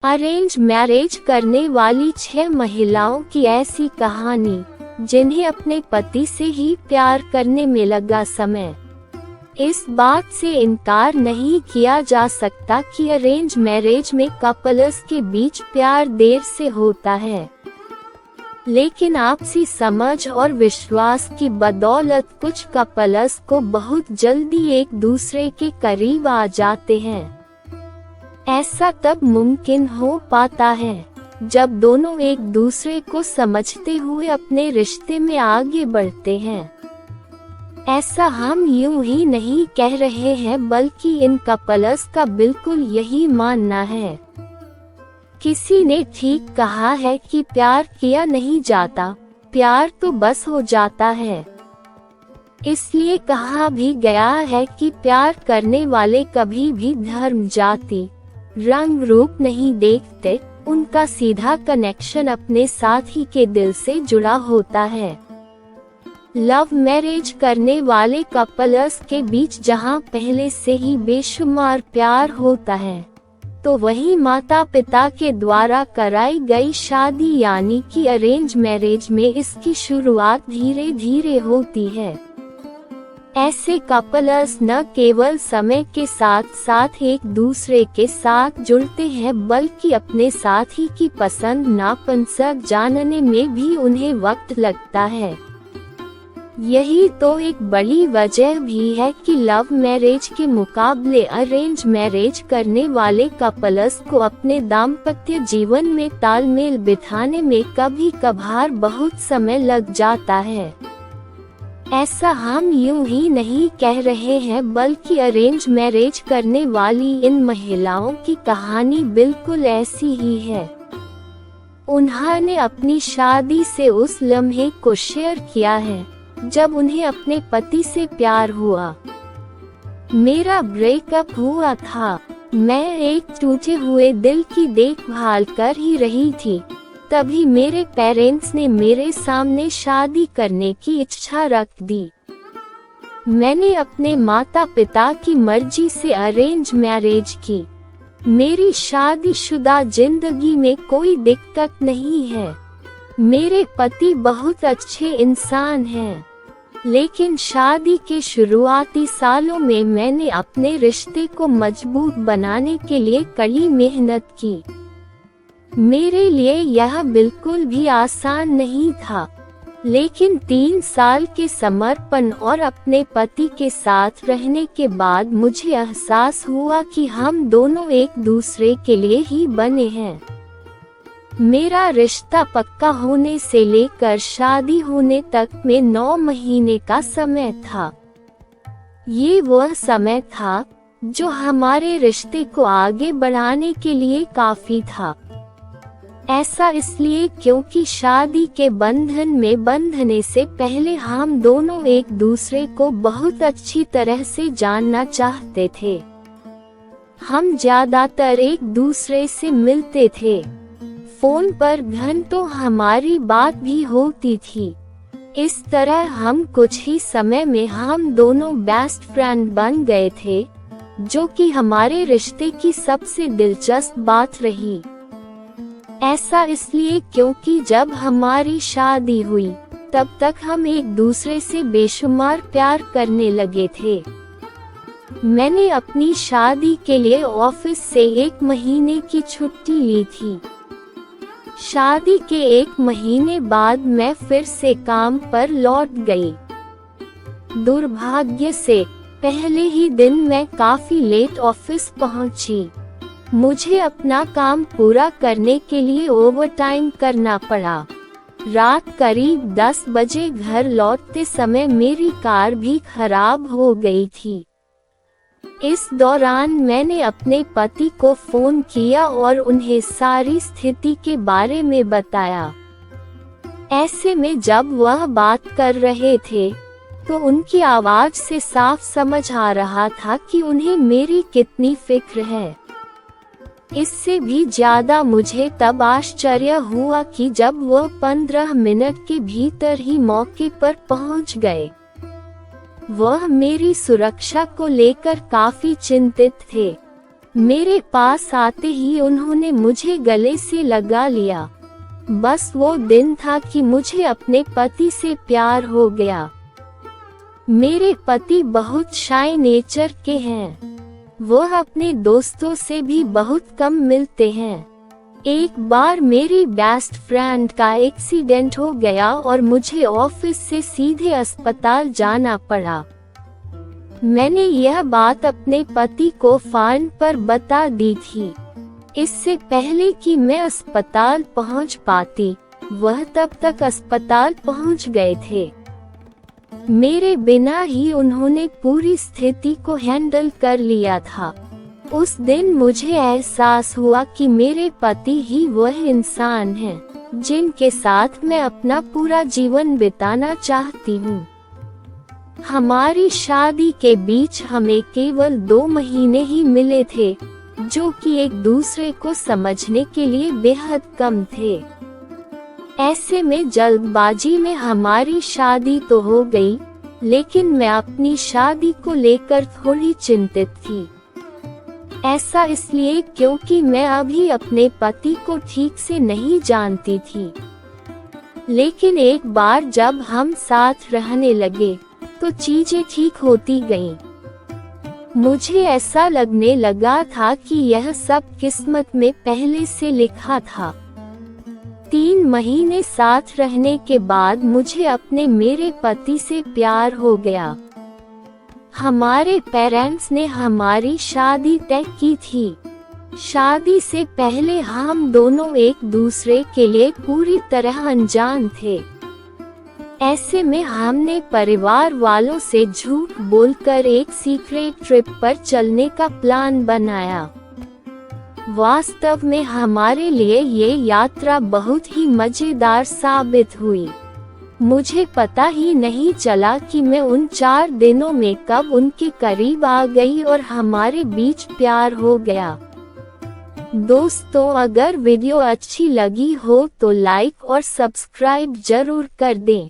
Arrange marriage करने वाली 6 महिलाओं की ऐसी कहानी, जिन्हें अपने पति से ही प्यार करने में लगा समय। इस बात से इनकार नहीं किया जा सकता कि अरेंज मैरिज में कपल्स के बीच प्यार देर से होता है, लेकिन आपसी समझ और विश्वास की बदौलत कुछ कपल्स को बहुत जल्दी एक दूसरे के करीब आ जाते हैं। ऐसा तब मुमकिन हो पाता है जब दोनों एक दूसरे को समझते हुए अपने रिश्ते में आगे बढ़ते हैं। ऐसा हम यूं ही नहीं कह रहे हैं, बल्कि इन कपल्स का बिल्कुल यही मानना है। किसी ने ठीक कहा है कि प्यार किया नहीं जाता, प्यार तो बस हो जाता है। इसलिए कहा भी गया है कि प्यार करने वाले कभी भी धर्म, जाति, रंग रूप नहीं देखते, उनका सीधा कनेक्शन अपने साथी के दिल से जुड़ा होता है। लव मैरिज करने वाले कपल्स के बीच जहां पहले से ही बेशुमार प्यार होता है, तो वहीं माता पिता के द्वारा कराई गई शादी यानी कि अरेंज मैरिज में इसकी शुरुआत धीरे धीरे होती है। ऐसे कपल्स न केवल समय के साथ साथ एक दूसरे के साथ जुड़ते हैं, बल्कि अपने साथी की पसंद नापसंद जानने में भी उन्हें वक्त लगता है। यही तो एक बड़ी वजह भी है कि लव मैरिज के मुकाबले अरेंज मैरिज करने वाले कपल्स को अपने दाम्पत्य जीवन में तालमेल बिठाने में कभी कभार बहुत समय लग जाता है। ऐसा हम यूं ही नहीं कह रहे हैं, बल्कि अरेंज मैरिज करने वाली इन महिलाओं की कहानी बिल्कुल ऐसी ही है। उन्होंने अपनी शादी से उस लम्हे को शेयर किया है जब उन्हें अपने पति से प्यार हुआ। मेरा ब्रेकअप हुआ था, मैं एक टूटे हुए दिल की देखभाल कर ही रही थी, तभी मेरे पेरेंट्स ने मेरे सामने शादी करने की इच्छा रख दी। मैंने अपने माता पिता की मर्जी से अरेंज मैरिज की। मेरी शादीशुदा जिंदगी में कोई दिक्कत नहीं है। मेरे पति बहुत अच्छे इंसान हैं, लेकिन शादी के शुरुआती सालों में मैंने अपने रिश्ते को मजबूत बनाने के लिए कड़ी मेहनत की। मेरे लिए यह बिल्कुल भी आसान नहीं था, लेकिन 3 साल के समर्पण और अपने पति के साथ रहने के बाद मुझे एहसास हुआ कि हम दोनों एक दूसरे के लिए ही बने हैं। मेरा रिश्ता पक्का होने से लेकर शादी होने तक में 9 महीने का समय था। ये वह समय था जो हमारे रिश्ते को आगे बढ़ाने के लिए काफी था। ऐसा इसलिए क्योंकि शादी के बंधन में बंधने से पहले हम दोनों एक दूसरे को बहुत अच्छी तरह से जानना चाहते थे। हम ज्यादातर एक दूसरे से मिलते थे, फोन पर घंटों हमारी बात भी होती थी। इस तरह हम कुछ ही समय में हम दोनों बेस्ट फ्रेंड बन गए थे, जो कि हमारे रिश्ते की सबसे दिलचस्प बात रही। ऐसा इसलिए क्योंकि जब हमारी शादी हुई तब तक हम एक दूसरे से बेशुमार प्यार करने लगे थे। मैंने अपनी शादी के लिए ऑफिस से 1 महीने की छुट्टी ली थी। शादी के 1 महीने बाद मैं फिर से काम पर लौट गई। दुर्भाग्य से पहले ही दिन मैं काफी लेट ऑफिस पहुंची। मुझे अपना काम पूरा करने के लिए ओवरटाइम करना पड़ा। रात करीब 10 बजे घर लौटते समय मेरी कार भी खराब हो गई थी। इस दौरान मैंने अपने पति को फोन किया और उन्हें सारी स्थिति के बारे में बताया। ऐसे में जब वह बात कर रहे थे, तो उनकी आवाज से साफ समझ आ रहा था कि उन्हें मेरी कितनी फिक्र है। इससे भी ज्यादा मुझे तब आश्चर्य हुआ कि जब वह 15 मिनट के भीतर ही मौके पर पहुंच गए। वह मेरी सुरक्षा को लेकर काफी चिंतित थे। मेरे पास आते ही उन्होंने मुझे गले से लगा लिया। बस वो दिन था कि मुझे अपने पति से प्यार हो गया। मेरे पति बहुत शाय नेचर के हैं। वो अपने दोस्तों से भी बहुत कम मिलते हैं। एक बार मेरी बेस्ट फ्रेंड का एक्सीडेंट हो गया और मुझे ऑफिस से सीधे अस्पताल जाना पड़ा। मैंने यह बात अपने पति को फोन पर बता दी थी। इससे पहले कि मैं अस्पताल पहुंच पाती, वह तब तक अस्पताल पहुंच गए थे। मेरे बिना ही उन्होंने पूरी स्थिति को हैंडल कर लिया था। उस दिन मुझे एहसास हुआ कि मेरे पति ही वह इंसान हैं जिनके साथ मैं अपना पूरा जीवन बिताना चाहती हूँ। हमारी शादी के बीच हमें केवल 2 महीने ही मिले थे, जो कि एक दूसरे को समझने के लिए बेहद कम थे। ऐसे में जल्दबाजी में हमारी शादी तो हो गई, लेकिन मैं अपनी शादी को लेकर थोड़ी चिंतित थी। ऐसा इसलिए क्योंकि मैं अभी अपने पति को ठीक से नहीं जानती थी। लेकिन एक बार जब हम साथ रहने लगे, तो चीजें ठीक होती गईं। मुझे ऐसा लगने लगा था कि यह सब किस्मत में पहले से लिखा था। 3 महीने साथ रहने के बाद मुझे अपने मेरे पति से प्यार हो गया। हमारे पेरेंट्स ने हमारी शादी तय की थी। शादी से पहले हम दोनों एक दूसरे के लिए पूरी तरह अनजान थे। ऐसे में हमने परिवार वालों से झूठ बोलकर एक सीक्रेट ट्रिप पर चलने का प्लान बनाया। वास्तव में हमारे लिए ये यात्रा बहुत ही मजेदार साबित हुई। मुझे पता ही नहीं चला कि मैं उन 4 दिनों में कब उनके करीब आ गई और हमारे बीच प्यार हो गया। दोस्तों, अगर वीडियो अच्छी लगी हो तो लाइक और सब्सक्राइब जरूर कर दें।